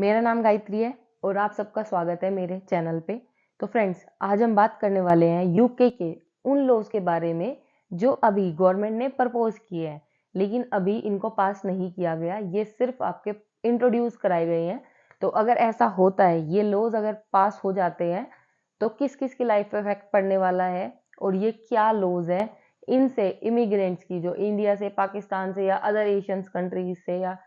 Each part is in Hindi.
मेरा नाम गायत्री है और आप सबका स्वागत है मेरे चैनल पे। तो फ्रेंड्स, आज हम बात करने वाले हैं यूके के उन लॉज के बारे में जो अभी गवर्नमेंट ने प्रपोज किए हैं, लेकिन अभी इनको पास नहीं किया गया। ये सिर्फ आपके इंट्रोड्यूस कराए गए हैं। तो अगर ऐसा होता है, ये लॉज अगर पास हो जाते हैं, तो किस किस की लाइफ पे इफेक्ट पड़ने वाला है और ये क्या लॉज है, इनसे इमिग्रेंट्स की जो इंडिया से, पाकिस्तान से या अदर एशियन कंट्रीज से या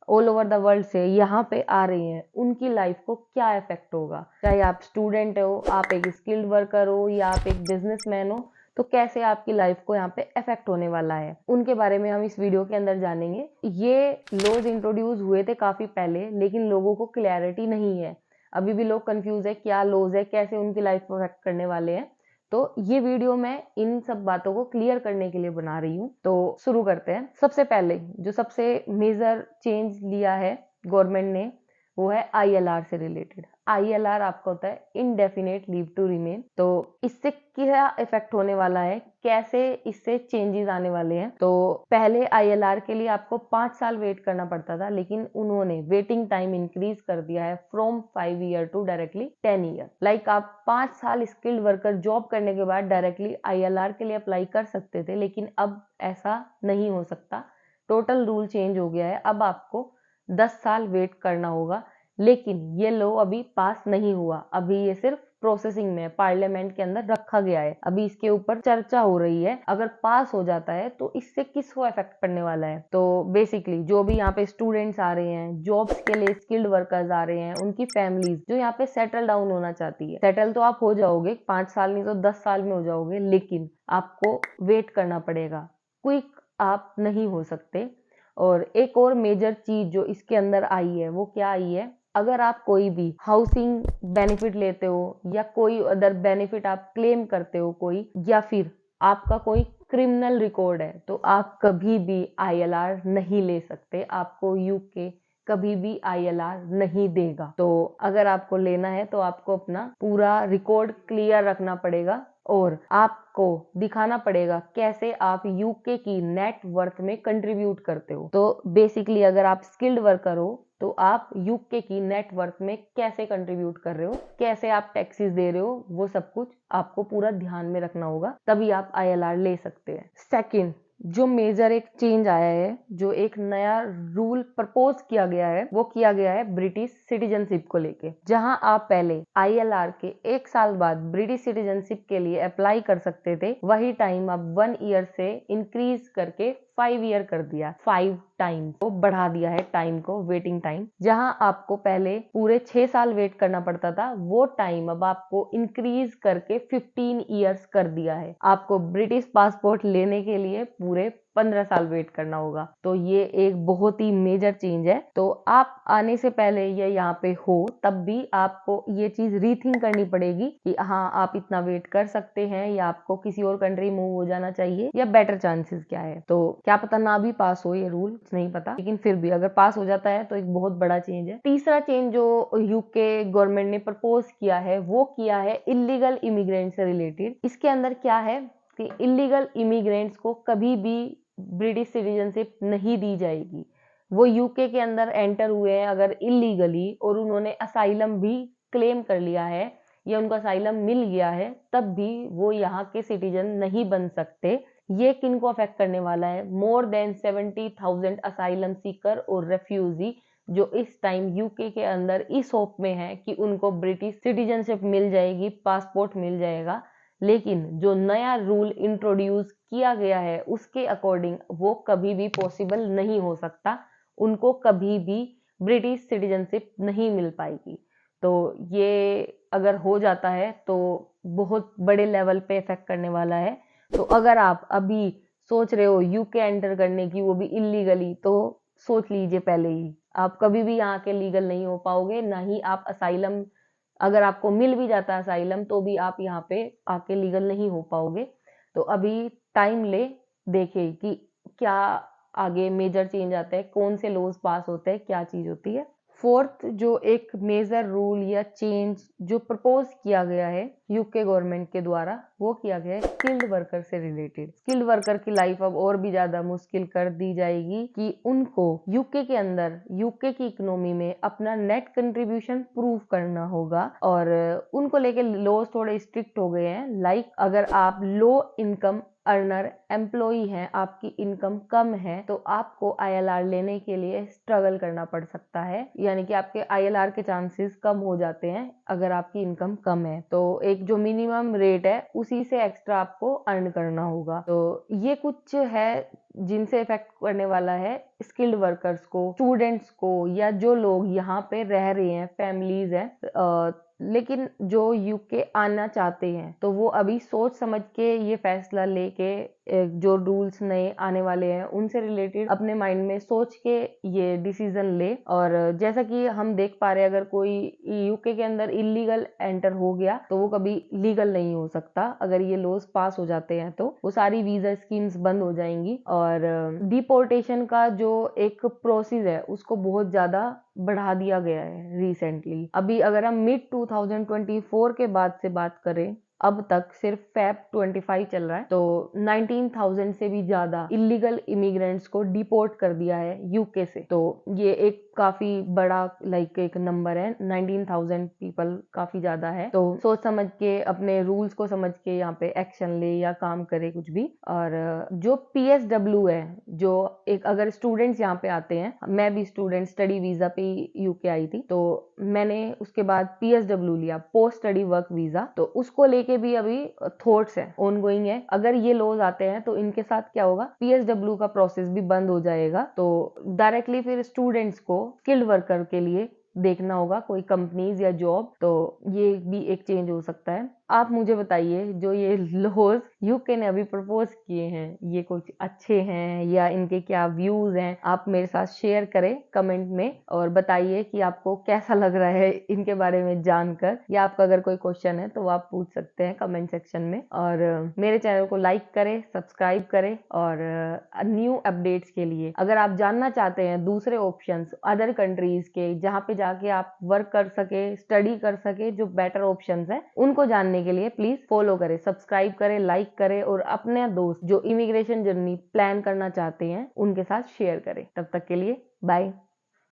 ऑल ओवर द वर्ल्ड से यहाँ पे आ रही हैं, उनकी लाइफ को क्या इफेक्ट होगा। चाहे आप स्टूडेंट हो, आप एक स्किल्ड वर्कर हो या आप एक बिजनेसमैन हो, तो कैसे आपकी लाइफ को यहाँ पे इफेक्ट होने वाला है, उनके बारे में हम इस वीडियो के अंदर जानेंगे। ये लॉज इंट्रोड्यूस हुए थे काफी पहले, लेकिन लोगों को क्लैरिटी नहीं है। अभी भी लोग कंफ्यूज है क्या लॉज है, कैसे उनकी लाइफ को इफेक्ट करने वाले हैं। तो ये वीडियो मैं इन सब बातों को क्लियर करने के लिए बना रही हूँ। तो शुरू करते हैं। सबसे पहले जो सबसे मेजर चेंज लिया है गवर्नमेंट ने, वो है आईएलआर से रिलेटेड। आईएलआर आपका होता है इनडेफिनेट लीव टू रिमेन। तो इससे क्या इफेक्ट होने वाला है, कैसे इससे चेंजेस आने वाले हैं। तो पहले आईएलआर के लिए आपको 5 साल वेट करना पड़ता था, लेकिन उन्होंने वेटिंग टाइम इंक्रीज कर दिया है from 5 year to directly 10 year. Like आप 5 साल स्किल्ड वर्कर जॉब करने के बाद डायरेक्टली आईएलआर के लिए अप्लाई कर सकते थे, लेकिन अब ऐसा नहीं हो सकता। टोटल रूल चेंज हो गया है। अब आपको 10 साल वेट करना होगा, लेकिन ये लॉ अभी पास नहीं हुआ। अभी ये सिर्फ प्रोसेसिंग में, पार्लियामेंट के अंदर रखा गया है। अभी इसके ऊपर चर्चा हो रही है। अगर पास हो जाता है तो इससे किसको इफेक्ट पड़ने वाला है। तो बेसिकली जो भी यहाँ पे स्टूडेंट्स आ रहे हैं, जॉब्स के लिए स्किल्ड वर्कर्स आ रहे हैं, उनकी फैमिलीज जो यहाँ पे सेटल डाउन होना चाहती है। सेटल तो आप हो जाओगे, 5 साल नहीं तो 10 साल में हो जाओगे, लेकिन आपको वेट करना पड़ेगा। क्विक आप नहीं हो सकते। और एक और मेजर चीज जो इसके अंदर आई है, वो क्या आई है, अगर आप कोई भी हाउसिंग बेनिफिट लेते हो या कोई अदर बेनिफिट आप क्लेम करते हो कोई, या फिर आपका कोई क्रिमिनल रिकॉर्ड है, तो आप कभी भी आईएलआर नहीं ले सकते। आपको यूके कभी भी आईएलआर नहीं देगा। तो अगर आपको लेना है तो आपको अपना पूरा रिकॉर्ड क्लियर रखना पड़ेगा और आपको दिखाना पड़ेगा कैसे आप यूके की नेट वर्थ में कंट्रीब्यूट करते हो। तो बेसिकली अगर आप स्किल्ड वर्कर हो तो आप यूके की नेट वर्थ में कैसे कंट्रीब्यूट कर रहे हो, कैसे आप टैक्सेस दे रहे हो, वो सब कुछ आपको पूरा ध्यान में रखना होगा, तभी आप आईएलआर ले सकते हैं। सेकंड, जो मेजर एक चेंज आया है, जो एक नया रूल प्रपोज किया गया है, वो किया गया है ब्रिटिश सिटीजनशिप को लेके। जहां आप पहले आईएलआर के 1 साल बाद ब्रिटिश सिटीजनशिप के लिए अप्लाई कर सकते थे, वही टाइम अब 1 ईयर से इंक्रीज करके 5 ईयर कर दिया। 5 टाइम को बढ़ा दिया है टाइम को, वेटिंग टाइम। जहां आपको पहले पूरे 6 साल वेट करना पड़ता था, वो टाइम अब आपको इंक्रीज करके 15 ईयर्स कर दिया है। आपको ब्रिटिश पासपोर्ट लेने के लिए पूरे 15 साल वेट करना होगा। तो ये एक बहुत ही मेजर चेंज है। तो आप आने से पहले या यहाँ पे हो तब भी आपको ये चीज रीथिंक करनी पड़ेगी कि हाँ, आप इतना वेट कर सकते हैं या आपको किसी और कंट्री मूव हो जाना चाहिए, या बेटर चांसेस क्या है। तो क्या पता ना भी पास हो ये रूल, नहीं पता, लेकिन फिर भी अगर पास हो जाता है तो एक बहुत बड़ा चेंज है। तीसरा चेंज जो यूके गवर्नमेंट ने प्रपोज किया है, वो किया है इलीगल इमिग्रेंट से रिलेटेड। इसके अंदर क्या है कि इलीगल इमिग्रेंट्स को कभी भी ब्रिटिश सिटीजनशिप नहीं दी जाएगी। वो यूके के अंदर एंटर हुए हैं अगर इलीगली और उन्होंने असाइलम भी क्लेम कर लिया है या उनको असाइलम मिल गया है, तब भी वो यहाँ के सिटीजन नहीं बन सकते। ये किनको अफेक्ट करने वाला है, मोर देन 70,000 असाइलम सीकर और रेफ्यूजी जो इस टाइम यूके के अंदर इस होप में है कि उनको ब्रिटिश सिटीजनशिप मिल जाएगी, पासपोर्ट मिल जाएगा। लेकिन जो नया रूल इंट्रोड्यूस किया गया है उसके अकॉर्डिंग वो कभी भी पॉसिबल नहीं हो सकता। उनको कभी भी ब्रिटिश सिटीजनशिप नहीं मिल पाएगी। तो ये अगर हो जाता है तो बहुत बड़े लेवल पे इफेक्ट करने वाला है। तो अगर आप अभी सोच रहे हो यूके एंटर करने की, वो भी इलीगली, तो सोच लीजिए पहले ही। आप कभी भी यहाँ के लीगल नहीं हो पाओगे, ना ही आप असाइलम, अगर आपको मिल भी जाता है असाइलम, तो भी आप यहाँ पे आके लीगल नहीं हो पाओगे। तो अभी टाइम ले, देखे कि क्या आगे मेजर चेंज आता है, कौन से लॉज पास होते हैं, क्या चीज होती है। फोर्थ जो एक मेजर रूल या चेंज जो प्रपोज किया गया है यूके गवर्नमेंट के द्वारा, वो किया गया है स्किल्ड वर्कर से रिलेटेड। स्किल्ड वर्कर की लाइफ अब और भी ज्यादा मुश्किल कर दी जाएगी कि उनको यूके के अंदर, यूके की इकोनॉमी में अपना नेट कंट्रीब्यूशन प्रूव करना होगा। और उनको लेके लॉज थोड़े स्ट्रिक्ट हो गए हैं। लाइक अगर आप लो इनकम अर्नर एम्प्लॉई हैं, आपकी इनकम कम है, तो आपको आईएलआर लेने के लिए स्ट्रगल करना पड़ सकता है, यानी कि आपके आईएलआर के चांसेस कम हो जाते हैं अगर आपकी इनकम कम है। तो एक जो मिनिमम रेट है उसी से एक्स्ट्रा आपको अर्न करना होगा। तो ये कुछ है जिनसे इफेक्ट करने वाला है स्किल्ड वर्कर्स को, स्टूडेंट्स को, या जो लोग यहाँ पे रह रहे हैं, फैमिलीज हैं लेकिन जो यूके आना चाहते हैं, तो वो अभी सोच समझ के ये फैसला लेके जो रूल्स नए आने वाले हैं उनसे रिलेटेड अपने माइंड में सोच के ये डिसीजन ले। और जैसा कि हम देख पा रहे हैं, अगर कोई यूके के अंदर इलीगल एंटर हो गया तो वो कभी लीगल नहीं हो सकता। अगर ये लॉज पास हो जाते हैं तो वो सारी वीजा स्कीम्स बंद हो जाएंगी। और डिपोर्टेशन का जो एक प्रोसेस है उसको बहुत ज्यादा बढ़ा दिया गया है रिसेंटली। अभी अगर हम मिड 2024 के बाद से बात करें, अब तक सिर्फ फेब 25 चल रहा है, तो 19,000 से भी ज्यादा इलीगल इमिग्रेंट्स को डिपोर्ट कर दिया है यूके से। तो ये एक काफी बड़ा एक नंबर है। 19,000 पीपल काफी ज्यादा है। तो सोच समझ के, अपने रूल्स को समझ के यहाँ पे एक्शन ले या काम करे कुछ भी। और जो PSW है, जो एक अगर स्टूडेंट्स यहाँ पे आते हैं, मैं भी स्टूडेंट स्टडी वीजा पे यूके आई थी, तो मैंने उसके बाद PSW लिया, पोस्ट स्टडी वर्क वीजा। तो उसको लेके भी अभी थॉट्स है, ऑनगोइंग है। अगर ये लॉज आते हैं तो इनके साथ क्या होगा, PSW का प्रोसेस भी बंद हो जाएगा। तो डायरेक्टली फिर स्टूडेंट्स को स्किल्ड वर्कर के लिए देखना होगा कोई कंपनीज या जॉब। तो ये भी एक चेंज हो सकता है। आप मुझे बताइए, जो ये लॉज यूके ने अभी प्रपोज किए हैं, ये कुछ अच्छे हैं या इनके क्या व्यूज हैं? आप मेरे साथ शेयर करें कमेंट में और बताइए कि आपको कैसा लग रहा है इनके बारे में जानकर। या आपका अगर कोई क्वेश्चन है तो आप पूछ सकते हैं कमेंट सेक्शन में। और मेरे चैनल को लाइक करें, सब्सक्राइब करें। और न्यू अपडेट्स के लिए अगर आप जानना चाहते हैं दूसरे ऑप्शंस अदर कंट्रीज के, जहाँ पे जाके आप वर्क कर सके, स्टडी कर सके, जो बेटर ऑप्शंस है, उनको जानने के लिए प्लीज फॉलो करें, सब्सक्राइब करें, लाइक करें और अपने दोस्त जो इमिग्रेशन जर्नी प्लान करना चाहते हैं उनके साथ शेयर करें। तब तक के लिए बाय।